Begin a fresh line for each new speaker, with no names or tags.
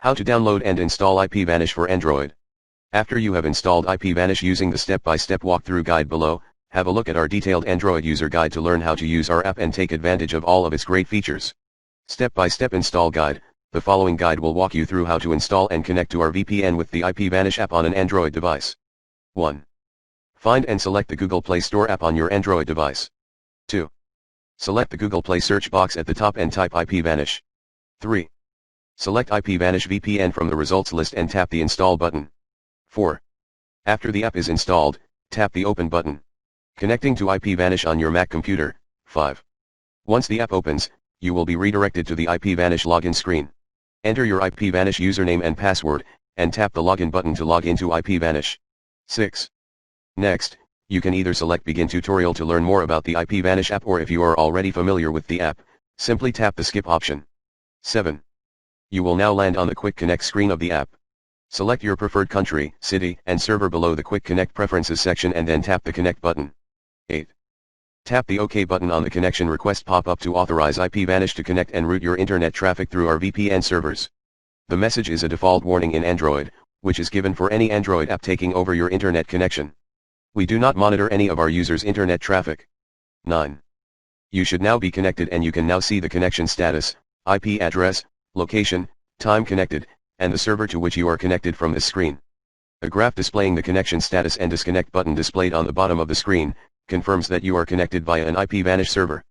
How to download and install IPVanish for Android. After you have installed IPVanish using the step-by-step walkthrough guide below, have a look at our detailed Android user guide to learn how to use our app and take advantage of all of its great features. Step-by-step install guide. The following guide will walk you through how to install and connect to our VPN with the IPVanish app on an Android device. 1. Find and select the Google Play Store app on your Android device. 2. Select the Google Play search box at the top and type IPVanish. 3. Select IPVanish VPN from the results list and tap the install button. 4. After the app is installed, tap the open button. Connecting to IPVanish on your Mac computer. 5. Once the app opens, you will be redirected to the IPVanish login screen. Enter your IPVanish username and password, and tap the login button to log into IPVanish. 6. Next, you can either select Begin Tutorial to learn more about the IPVanish app, or if you are already familiar with the app, simply tap the skip option. 7. You will now land on the Quick Connect screen of the app. Select your preferred country, city, and server below the Quick Connect Preferences section and then tap the Connect button. 8. Tap the OK button on the connection request pop-up to authorize IPVanish to connect and route your internet traffic through our VPN servers. The message is a default warning in Android, which is given for any Android app taking over your internet connection. We do not monitor any of our users' internet traffic. 9. You should now be connected and you can now see the connection status, IP address, location, time connected, and the server to which you are connected from this screen. A graph displaying the connection status and disconnect button displayed on the bottom of the screen confirms that you are connected via an IPVanish server.